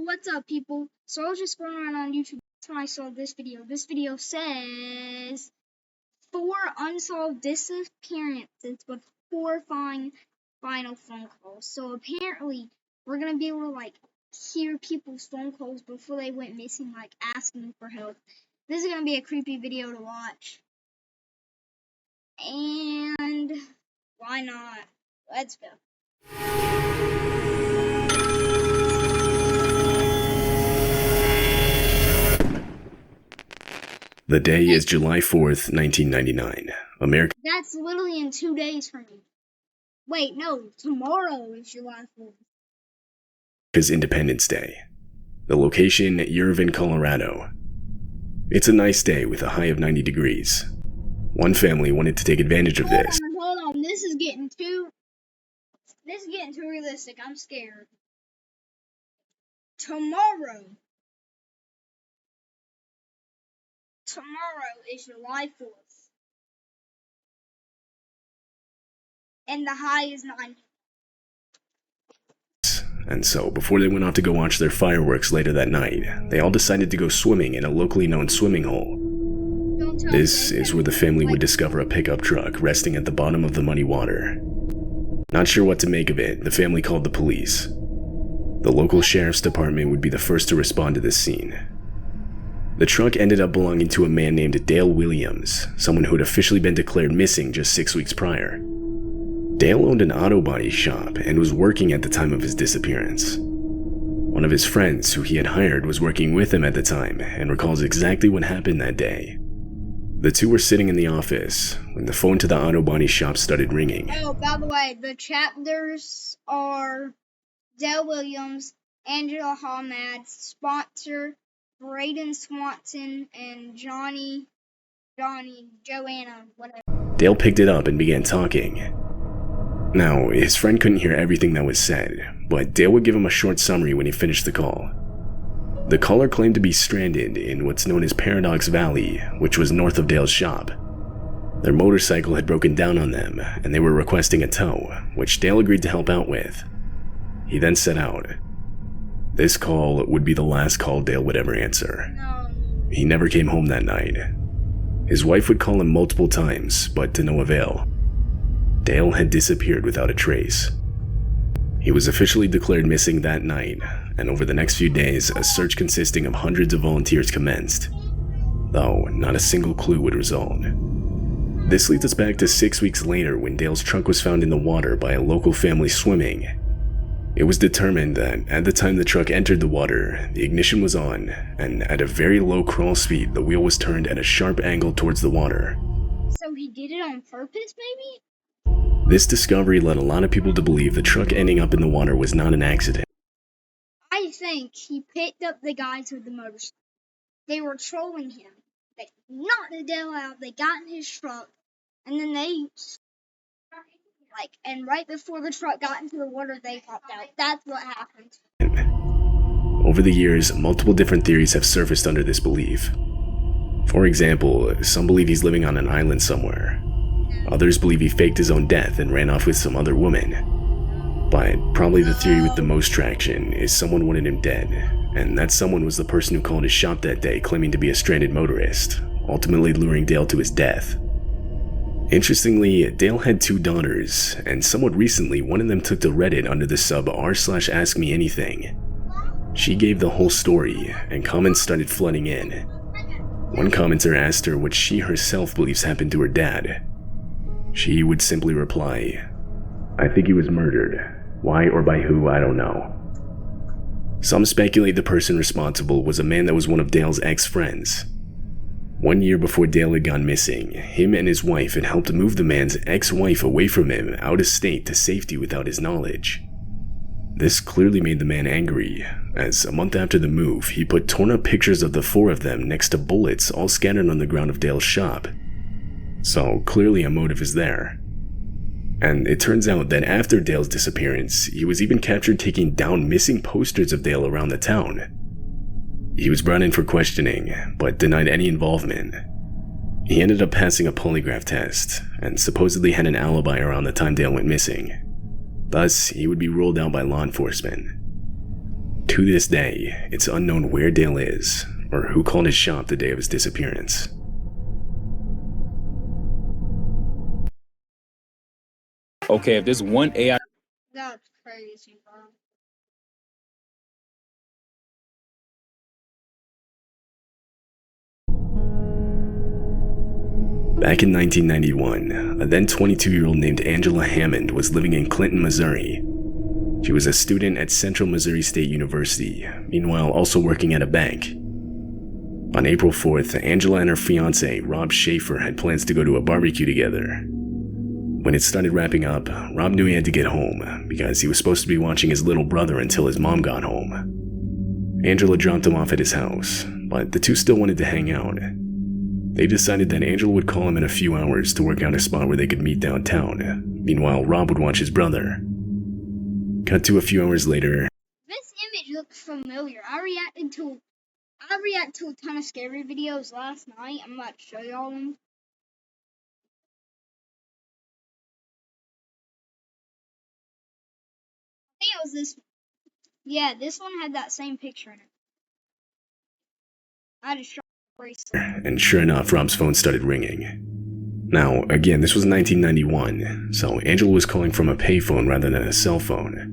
What's up, people? So I was just going around on YouTube and I saw this video. This video says 4 unsolved disappearances with horrifying final phone calls. So apparently we're gonna be able to hear people's phone calls before they went missing, asking for help. This is gonna be a creepy video to watch. And why not? Let's go. The day is July 4th, 1999. America. That's literally in 2 days from me. Wait, no, tomorrow is July 4th. Is Independence Day. The location, Yerevan, Colorado. It's a nice day with a high of 90 degrees. One family wanted to take advantage of this. Hold on, this is getting too realistic. I'm scared. Tomorrow is July 4th. And the high is 90. And so, before they went off to go watch their fireworks later that night, they all decided to go swimming in a locally known swimming hole. This is where the family would discover a pickup truck resting at the bottom of the muddy water. Not sure what to make of it, the family called the police. The local sheriff's department would be the first to respond to this scene. The truck ended up belonging to a man named Dale Williams, someone who had officially been declared missing just 6 weeks prior. Dale owned an auto body shop and was working at the time of his disappearance. One of his friends who he had hired was working with him at the time and recalls exactly what happened that day. The two were sitting in the office when the phone to the auto body shop started ringing. Oh, by the way, the chapters are Dale Williams, Angela Hamad, sponsor Braden Swanson, and Joanna, whatever. Dale picked it up and began talking. Now, his friend couldn't hear everything that was said, but Dale would give him a short summary when he finished the call. The caller claimed to be stranded in what's known as Paradox Valley, which was north of Dale's shop. Their motorcycle had broken down on them, and they were requesting a tow, which Dale agreed to help out with. He then set out. This call would be the last call Dale would ever answer. No. He never came home that night. His wife would call him multiple times, but to no avail. Dale had disappeared without a trace. He was officially declared missing that night, and over the next few days, a search consisting of hundreds of volunteers commenced, though not a single clue would result. This leads us back to 6 weeks later when Dale's truck was found in the water by a local family swimming. It was determined that at the time the truck entered the water, the ignition was on, and at a very low crawl speed, the wheel was turned at a sharp angle towards the water. So he did it on purpose, maybe? This discovery led a lot of people to believe the truck ending up in the water was not an accident. I think he picked up the guys with the motorcycle. They were trolling him. They knocked the Dale out, they got in his truck, and then and right before the truck got into the water, they popped out. That's what happened. Over the years, multiple different theories have surfaced under this belief. For example, some believe he's living on an island somewhere. Others believe he faked his own death and ran off with some other woman. But probably the theory with the most traction is someone wanted him dead, and that someone was the person who called his shop that day claiming to be a stranded motorist, ultimately luring Dale to his death. Interestingly, Dale had 2 daughters, and somewhat recently one of them took to Reddit under the sub r/askmeanything. She gave the whole story, and comments started flooding in. One commenter asked her what she herself believes happened to her dad. She would simply reply, "I think he was murdered. Why or by who, I don't know." Some speculate the person responsible was a man that was one of Dale's ex-friends. 1 year before Dale had gone missing, him and his wife had helped move the man's ex-wife away from him out of state to safety without his knowledge. This clearly made the man angry, as a month after the move, he put torn up pictures of the 4 of them next to bullets all scattered on the ground of Dale's shop. So clearly a motive is there. And it turns out that after Dale's disappearance, he was even captured taking down missing posters of Dale around the town. He was brought in for questioning, but denied any involvement. He ended up passing a polygraph test, and supposedly had an alibi around the time Dale went missing. Thus, he would be ruled out by law enforcement. to this day, it's unknown where Dale is or who called his shop the day of his disappearance. Okay, if there's one AI. That's crazy, bro. Back in 1991, a then 22-year-old named Angela Hammond was living in Clinton, Missouri. She was a student at Central Missouri State University, meanwhile also working at a bank. On April 4th, Angela and her fiancé, Rob Schaefer, had plans to go to a barbecue together. When it started wrapping up, Rob knew he had to get home because he was supposed to be watching his little brother until his mom got home. Angela dropped him off at his house, but the two still wanted to hang out. They decided that Angela would call him in a few hours to work out a spot where they could meet downtown. Meanwhile, Rob would watch his brother. Cut to a few hours later. This image looks familiar. I reacted to a ton of scary videos last night. I'm about to show y'all them. I think it was this. Yeah, this one had that same picture in it. I just shot the bracelet. And sure enough, Rob's phone started ringing. Now, again, this was 1991, so Angela was calling from a payphone rather than a cell phone.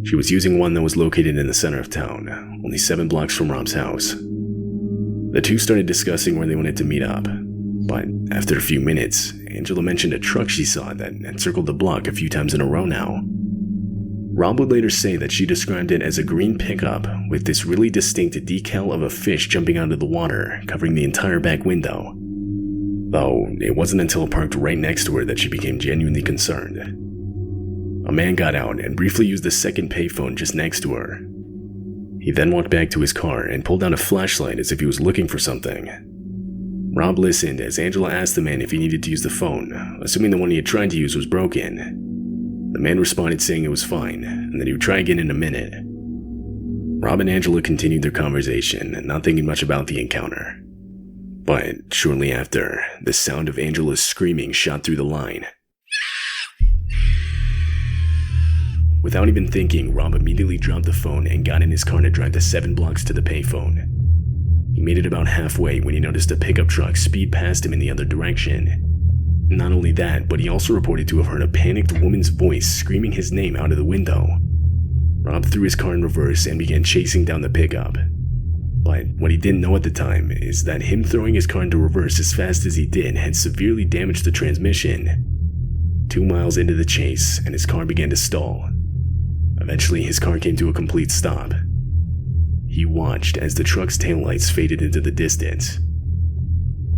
She was using one that was located in the center of town, only 7 blocks from Rob's house. The two started discussing where they wanted to meet up, but after a few minutes, Angela mentioned a truck she saw that had circled the block a few times in a row now. Rob would later say that she described it as a green pickup with this really distinct decal of a fish jumping out of the water, covering the entire back window. Though, it wasn't until parked right next to her that she became genuinely concerned. A man got out and briefly used the second payphone just next to her. He then walked back to his car and pulled out a flashlight as if he was looking for something. Rob listened as Angela asked the man if he needed to use the phone, assuming the one he had tried to use was broken. The man responded saying it was fine, and that he would try again in a minute. Rob and Angela continued their conversation, not thinking much about the encounter. But shortly after, the sound of Angela's screaming shot through the line. Without even thinking, Rob immediately dropped the phone and got in his car to drive the 7 blocks to the payphone. He made it about halfway when he noticed a pickup truck speed past him in the other direction. Not only that, but he also reported to have heard a panicked woman's voice screaming his name out of the window. Rob threw his car in reverse and began chasing down the pickup. But what he didn't know at the time is that him throwing his car into reverse as fast as he did had severely damaged the transmission. 2 miles into the chase, and his car began to stall. Eventually, his car came to a complete stop. He watched as the truck's taillights faded into the distance.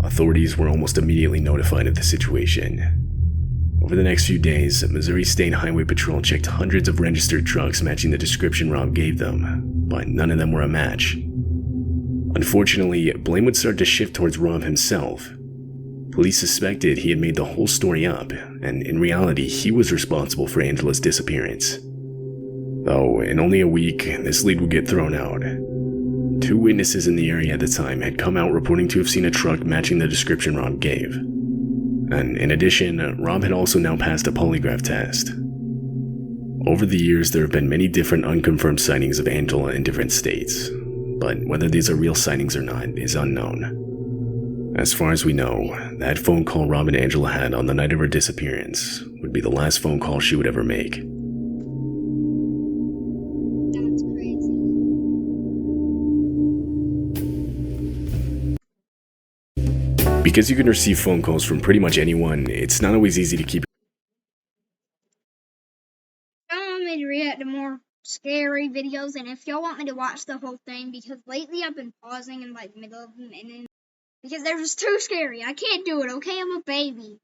Authorities were almost immediately notified of the situation. Over the next few days, Missouri State Highway Patrol checked hundreds of registered trucks matching the description Rob gave them, but none of them were a match. Unfortunately, blame would start to shift towards Rob himself. Police suspected he had made the whole story up, and in reality, he was responsible for Angela's disappearance. Though, in only a week, this lead would get thrown out. 2 witnesses in the area at the time had come out reporting to have seen a truck matching the description Rob gave. And in addition, Rob had also now passed a polygraph test. Over the years, there have been many different unconfirmed sightings of Angela in different states, but whether these are real sightings or not is unknown. As far as we know, that phone call Rob and Angela had on the night of her disappearance would be the last phone call she would ever make. That's crazy. Because you can receive phone calls from pretty much anyone, it's not always easy to keep. Y'all want me to react to more scary videos, and if y'all want me to watch the whole thing, because lately I've been pausing in like middle of them, and then because they're just too scary. I can't do it, okay? I'm a baby.